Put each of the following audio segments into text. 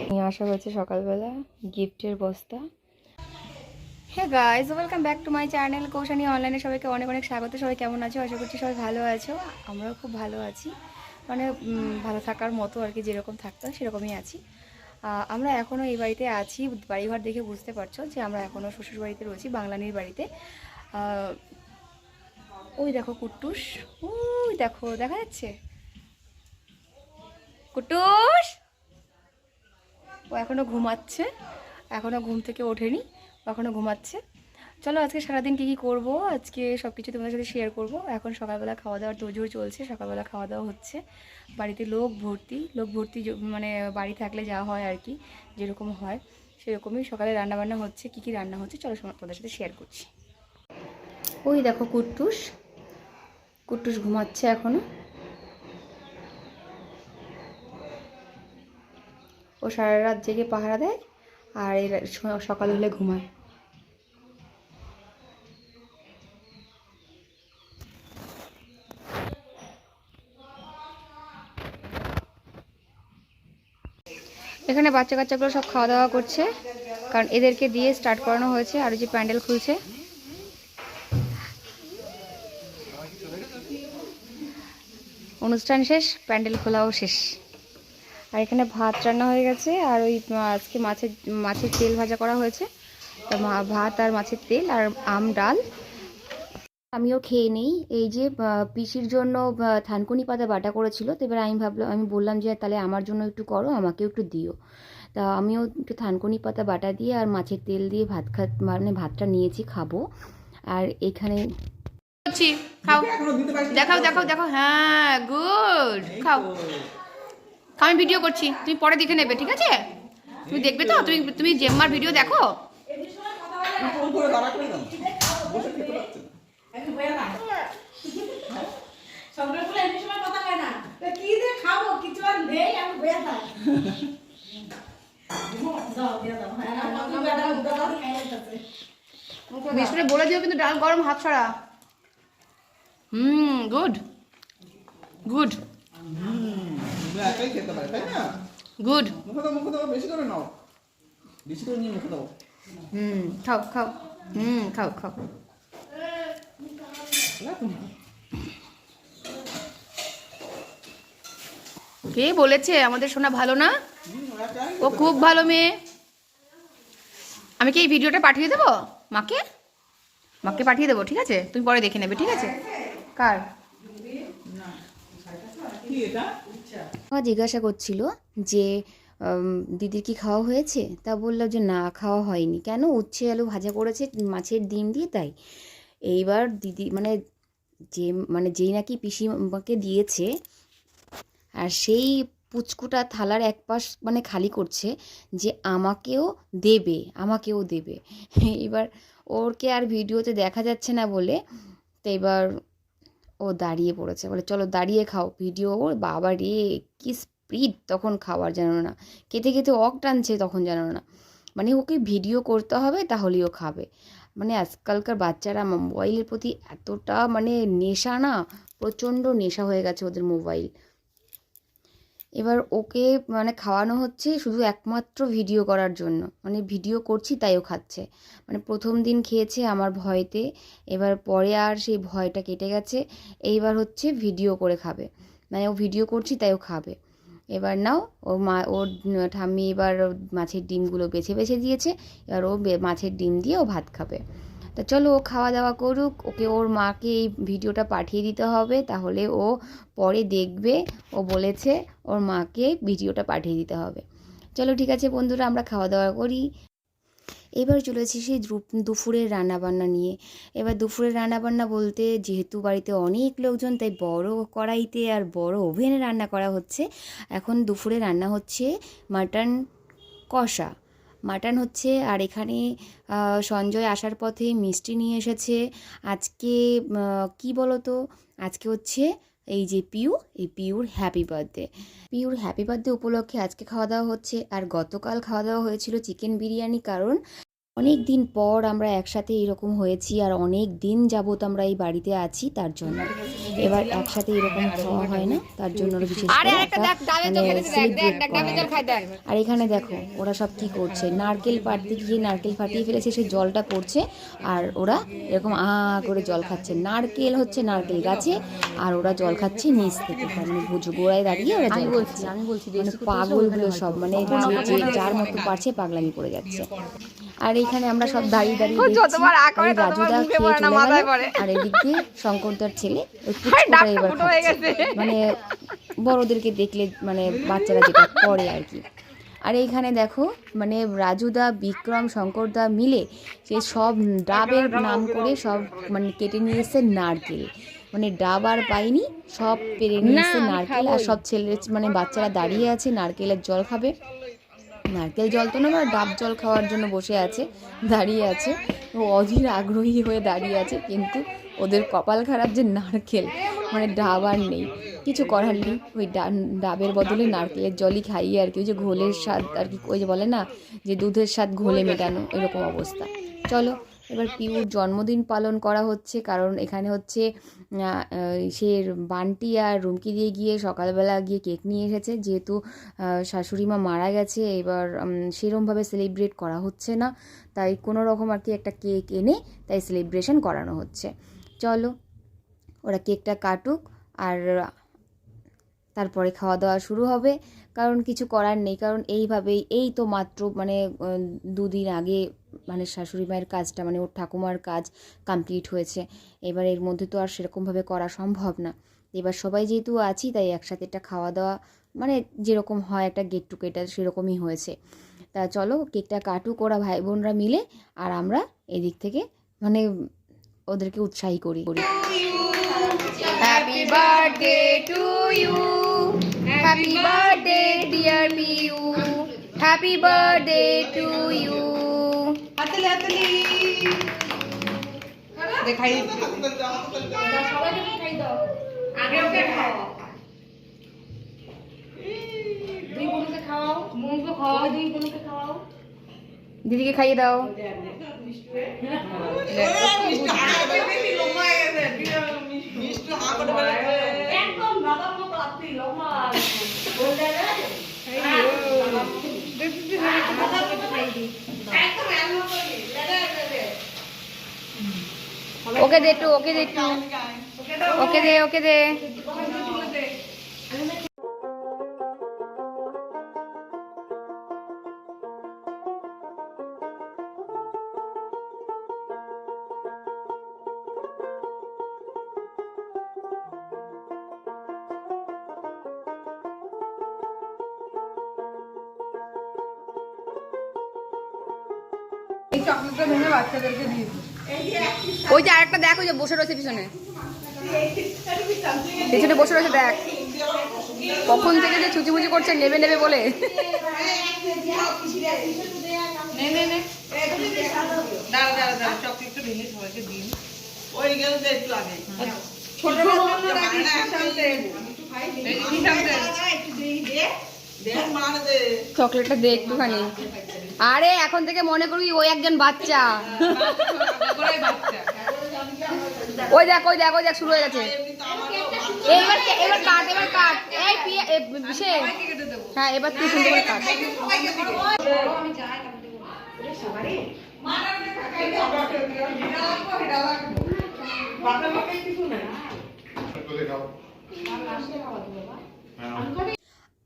নিয়ে আসা হয়েছে সকালবেলা গিফটের বস্তা। হ্যাঁ guys, welcome back to my channel Koushani অনলাইনে। সবাইকে অনেক অনেক স্বাগত। সবাই কেমন আছো? আশা করছি সবাই ভালো আছো। আমরাও খুব ভালো আছি, মানে ভালো থাকার মতো আর কি, যেরকম থাকতাম সেরকমই আছি। আমরা এখনও এই বাড়িতে আছি। বাড়িঘর দেখে বুঝতে পারছো যে আমরা এখনও শ্বশুর বাড়িতে রয়েছি, বাংলানির বাড়িতে। ওই দেখো কুট্টুস, ওই দেখো, দেখা যাচ্ছে কুট্টুস। ও এখনও ঘুমাচ্ছে, এখনও ঘুম থেকে ওঠেনি, এখনও ঘুমাচ্ছে। চলো আজকে সারাদিন কী কী করবো আজকে সব কিছু তোমাদের সাথে শেয়ার করব। এখন সকালবেলা খাওয়া দাওয়ার তোড়জোড় চলছে, সকালবেলা খাওয়া দাওয়া হচ্ছে। বাড়িতে লোক ভর্তি, মানে বাড়ি থাকলে যা হয় আর কি, যেরকম হয় সেরকমই। সকালে রান্নাবান্না হচ্ছে, কী কী রান্না হচ্ছে চলো তোমাদের সাথে শেয়ার করছি। ওই দেখো কুট্টুস, কুট্টুস ঘুমাচ্ছে এখনও। ও সারা রাত জেগে পাহারা দেয় আর এর সকাল হলে ঘুমায়। এখানে বাচ্চা কাচ্চাগুলো সব খাওয়া দাওয়া করছে, কারণ এদেরকে দিয়ে স্টার্ট করানো হয়েছে। আর যে প্যান্ডেল খুলছে, অনুষ্ঠান শেষ, প্যান্ডেল খোলাও শেষ। আর এখানে ভাত রান্না হয়ে গেছে, আর ওই আজকে মাছের তেল ভাজা করা হয়েছে। ভাত আর মাছের তেল আর আম ডাল। আমিও খেয়ে নেই। এই যে পিসির জন্য থানকুনি পাতা বাটা করেছিল, তো এবার আমি বললাম যে তাহলে আমার জন্য একটু করো, আমাকেও একটু দিও। তা আমিও একটু থানকুনি পাতা বাটা দিয়ে আর মাছের তেল দিয়ে মানে ভাতটা নিয়েছি, খাবো। আর এখানে খাও, দেখাও দেখাও দেখাও, হ্যাঁ গুড, খাও। আমি ভিডিও করছি, তুমি পরে দেখে নেবে, ঠিক আছে? তুমি দেখবে তো, তুমি জেম্মার ভিডিও দেখো। বিস্কুটে বলে দিও কিন্তু ডাল গরম, হাত ছাড়া। Good good good. খাও খাও, খাও খাও। কে বলেছে আমাদের সোনা ভালো না? ও খুব ভালো মেয়ে। আমি কি এই ভিডিওটা পাঠিয়ে দেবো মাকে? মাকে পাঠিয়ে দেবো, ঠিক আছে? তুমি পরে দেখে নেবে, ঠিক আছে? কার জিজ্ঞাসা করছিল যে দিদির কি খাওয়া হয়েছে? তা বললো যে না, খাওয়া হয়নি। কেন? উচ্ছে আলু ভাজা করেছে মাছের ডিম দিয়ে, তাই। এইবার দিদি যেই নাকি পিসিমাকে দিয়েছে, আর সেই পুচকুটা থালার এক পাশ মানে খালি করছে যে আমাকেও দেবে, আমাকেও দেবে। এবার ওরকে আর ভিডিওতে দেখা যাচ্ছে না বলে, তো এবার ও দাঁড়িয়ে পড়েছে, বলে চলো দাঁড়িয়ে খাও ভিডিও। ওর বাবা রে, কি স্পিড তখন খাওয়ার, জানো না, খেতে খেতে অক টানছে তখন, জানো না। মানে ওকে ভিডিও করতে হবে তাহলেই ও খাবে। মানে আজকালকার বাচ্চারা মোবাইলের প্রতি এতটা মানে নেশা না, প্রচণ্ড নেশা হয়ে গেছে ওদের মোবাইল। এবার ওকে মানে খাওয়ানো হচ্ছে শুধু একমাত্র ভিডিও করার জন্য, মানে ভিডিও করছি তাই ও খাচ্ছে। মানে প্রথম দিন খেয়েছে আমার ভয়তে, এবার পরে আর সেই ভয়টা কেটে গেছে। এইবার হচ্ছে ভিডিও করে খাবে, মানে ও ভিডিও করছি তাই ও খাবে। এবার নাও, ওর ঠাম্মি এবার মাছের ডিমগুলো বেছে বেছে দিয়েছে, এবার ও মাছের ডিম দিয়ে ও ভাত খাবে। তা চলো ও খাওয়া দাওয়া করুক, ওকে ওর মাকে এই ভিডিওটা পাঠিয়ে দিতে হবে, তাহলে ও পরে দেখবে। ও বলেছে ওর মাকে ভিডিওটা পাঠিয়ে দিতে হবে। চলো ঠিক আছে বন্ধুরা, আমরা খাওয়া দাওয়া করি। এবার চলেছি সেই দুপুরের রান্নাবান্না নিয়ে। এবার দুপুরের রান্নাবান্না বলতে, যেহেতু বাড়িতে অনেক লোকজন, তাই বড় কড়াইতে আর বড় ওভেনে রান্না করা হচ্ছে। এখন দুপুরে রান্না হচ্ছে মাটন কষা, মাটন হচ্ছে। আর এখানে সঞ্জয় আসার পথে মিষ্টি নিয়ে এসেছে। আজকে কি বলো তো, আজকে হচ্ছে এই যে এই পিউর হ্যাপি বার্থডে উপলক্ষে আজকে খাওয়া দাওয়া হচ্ছে। আর গতকাল খাওয়া দাওয়া হয়েছিল চিকেন বিরিয়ানি, কারণ অনেক দিন পর আমরা একসাথে এরকম হয়েছি, আর অনেক দিন যাবত আমরা এই বাড়িতে আছি, তার জন্য। এবার একসাথে এরকম খাওয়া হয় না, তার জন্য ওরা বিশেষ করে একটা মানে সেলিব্রেট করা হয়। আর এখানে দেখো ওরা সব কি করছে, নারকেল পাড়তে গিয়ে নারকেল ফাটিয়ে ফেলেছে, সেই জলটা পড়ছে আর ওরা এরকম করে জল খাচ্ছে। নারকেল হচ্ছে নারকেল গাছে, আর ওরা জল খাচ্ছে নিচ থেকে, মানে গোড়ায় দাঁড়িয়ে ওরা জল খাচ্ছে। আমি বলছি মানে পাগলগুলো সব, মানে যে যার মতো পারছে পাগলামি করে যাচ্ছে। আর এইখানে আমরা সব দাঁড়িয়ে দাঁড়িয়ে দেখছি, রাজুদা খেয়ে চলে গেল, আর এদিক দিয়ে শঙ্করদার ছেলে ওই পুচকোটা এবার খাচ্ছে, মানে বড়দেরকে দেখলে মানে বাচ্চারা যেটা করে আর কি। আর এইখানে দেখো মানে রাজুদা, বিক্রম, শঙ্করদা মিলে সে সব ডাবের নাম করে সব মানে কেটে নিয়ে এসছে নারকেল, মানে ডাব আর পাইনি, সব পেরে নিয়ে এসছে নারকেল। আর সব ছেলে মানে বাচ্চারা দাঁড়িয়ে আছে নারকেলের জল খাবে, নারকেল জল তো না, মানে ডাব জল খাওয়ার জন্য বসে আছে, দাঁড়িয়ে আছে, ও অধীর আগ্রহী হয়ে দাঁড়িয়ে আছে। কিন্তু ওদের কপাল খারাপ যে নারকেল মানে ডাব আর নেই, কিছু করার নেই, ওই ডাবের বদলে নারকেলের জলই খাইয়ে আর কি, ওই যে ঘোলের স্বাদ আর কি, ওই যে বলে না যে দুধের স্বাদ ঘোলে মেটানো, এরকম অবস্থা। চলো এবার পিউর জন্মদিন পালন করা হচ্ছে, কারণ এখানে হচ্ছে সে বান্টি আর রুমকি দিয়ে গিয়ে সকালবেলা গিয়ে কেক নিয়ে এসেছে, যেহেতু শাশুড়ি মা মারা গেছে, এবার সেরমভাবে সেলিব্রেট করা হচ্ছে না, তাই কোনো রকম আর কি একটা কেক এনে তাই সেলিব্রেশন করানো হচ্ছে। চলো ওরা কেকটা কাটুক, আর তারপরে খাওয়া দাওয়া শুরু হবে, কারণ কিছু করার নেই, কারণ এইভাবেই এই তো মাত্র মানে 2 দিন আগে মানে শাশুড়ি মায়ের কাজটা মানে ওর ঠাকুমার কাজ কমপ্লিট হয়েছে, এবার এর মধ্যে তো আর সেরকমভাবে করা সম্ভব না। এবার সবাই যেহেতু আছি তাই একসাথে একটা খাওয়া দাওয়া মানে যেরকম হয় একটা গেট টুগেদার সেরকমই হয়েছে। তা চলো কেকটা কাটুক ওরা ভাই বোনরা মিলে, আর আমরা এদিক থেকে মানে ওদেরকে উৎসাহী করি। Happy birthday to you, happy birthday dear Piu, happy birthday to you. হাততালি হাততালি দেখাই দাও, সবাইকে দেখাই দাও, আগে ওকে খাও, দুই বোনকে খাওয়াও, বোনকে খাওয়াও, দুই বোনকে খাওয়াও, দিদিকে খাইয়ে দাও। ওকে দে একটু, ওকে দে একটু, ওকে দে, ওকে দে। এই চকলেটটা ভেঙে বাচ্চাদেরকে দিয়ে দিই। ওই যে আরেকটা দেখ, ওই যে বসে রয়েছে পিছনে, পিছনে বসে রয়েছে দেখ, কখন থেকে যে ছুচিমুচি করছে নেবে নেবে বলে। চকলেটটা ভেঙে সবাইকে দিন, ওই গেল একটু আগে চকলেটটা দে একটুখানি। আরে এখন থেকে মনে করবি ওই একজন বাচ্চা। ওই দেখ, ওই দেখ, ওই দেখ শুরু হয়ে গেছে। এবার এবার কাট, এবার কাট, এই সে হ্যাঁ এবার তুই সুন্দর করে কাট।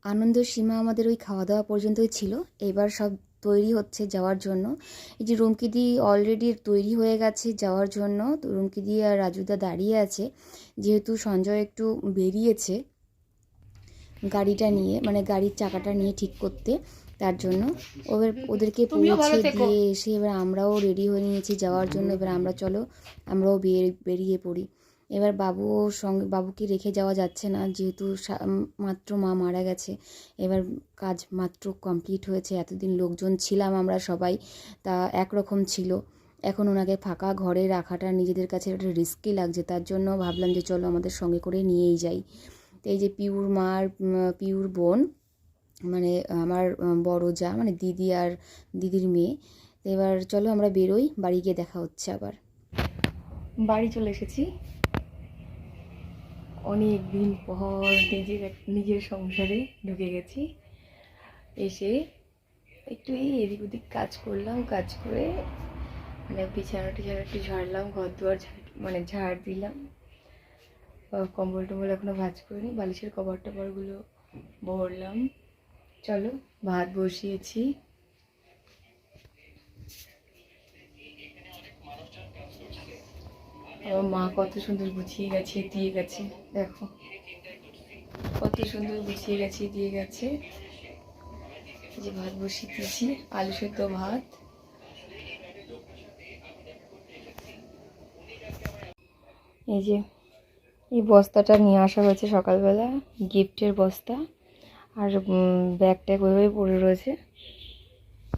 আনন্দের সীমা আমাদের ওই খাওয়া দাওয়া পর্যন্তই ছিল, এবার সব তৈরি হচ্ছে যাওয়ার জন্য। এই যে রুমকিদি অলরেডি তৈরি হয়ে গেছে যাওয়ার জন্য, তো রুমকিদি আর রাজুদা দাঁড়িয়ে আছে, যেহেতু সঞ্জয় একটু বেরিয়েছে গাড়িটা নিয়ে, মানে গাড়ির চাকাটা নিয়ে ঠিক করতে, তার জন্য ওদেরকে পৌঁছে দিয়ে এসে এবার আমরাও রেডি হয়ে নিয়েছি যাওয়ার জন্য। এবার আমরা চলো আমরাও বেরিয়ে পড়ি। এবার বাবুকে রেখে যাওয়া যাচ্ছে না, যেহেতু মাত্র মা মারা গেছে, এবার কাজ মাত্র কমপ্লিট হয়েছে, এতদিন লোকজন ছিলাম আমরা সবাই, তা একরকম ছিল, এখন ওনাকে ফাঁকা ঘরে রাখাটা নিজেদের কাছে একটা রিস্কি লাগছে, তার জন্য ভাবলাম যে চলো আমাদের সঙ্গে করে নিয়েই যাই। তো এই যে পিউর মার পিউর বোন মানে আমার বড় যা মানে দিদি আর দিদির মেয়ে, তো এবার চলো আমরা বেরোই, বাড়ি গিয়ে দেখা হচ্ছে। আবার বাড়ি চলে এসেছি। অনেক দিন পর নিজের সংসারে ঢুকে গেছি। এসে একটু এই এদিক ওদিক কাজ করলাম, কাজ করে মানে বিছানা টিছানা একটু ঝাড়লাম, ঘর দুয়ার ঝাড় দিলাম। কম্বল টম্বল এখনও ভাঁজ করিনি, বালিশের কভার টভারগুলো ভরলাম। চলো ভাত বসিয়েছি। আমার মা কত সুন্দর গুছিয়ে গেছে দিয়ে গেছে, দেখো কত সুন্দর গুছিয়ে গেছে দিয়ে গেছে। যে ভাত বসিয়ে দিয়েছি, আলু সেদ্ধ ভাত। এই যে এই বস্তাটা নিয়ে আসা হয়েছে সকালবেলা, গিফটের বস্তা, আর ব্যাগ ট্যাগ ওইভাবে পড়ে রয়েছে।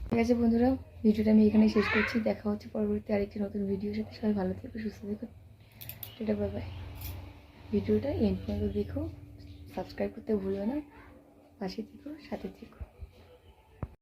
ঠিক আছে বন্ধুরা, ভিডিওটা আমি এখানে শেষ করছি। দেখা হচ্ছে পরবর্তী আরেকটি নতুন ভিডিওর সাথে। সবাই ভালো থেকো, সুস্থ থেকো, সেটা বাই বাই। ভিডিওটা এন্ড পর্যন্ত দেখো, সাবস্ক্রাইব করতে ভুলো না, পাশে থেকো, সাথে থেকো।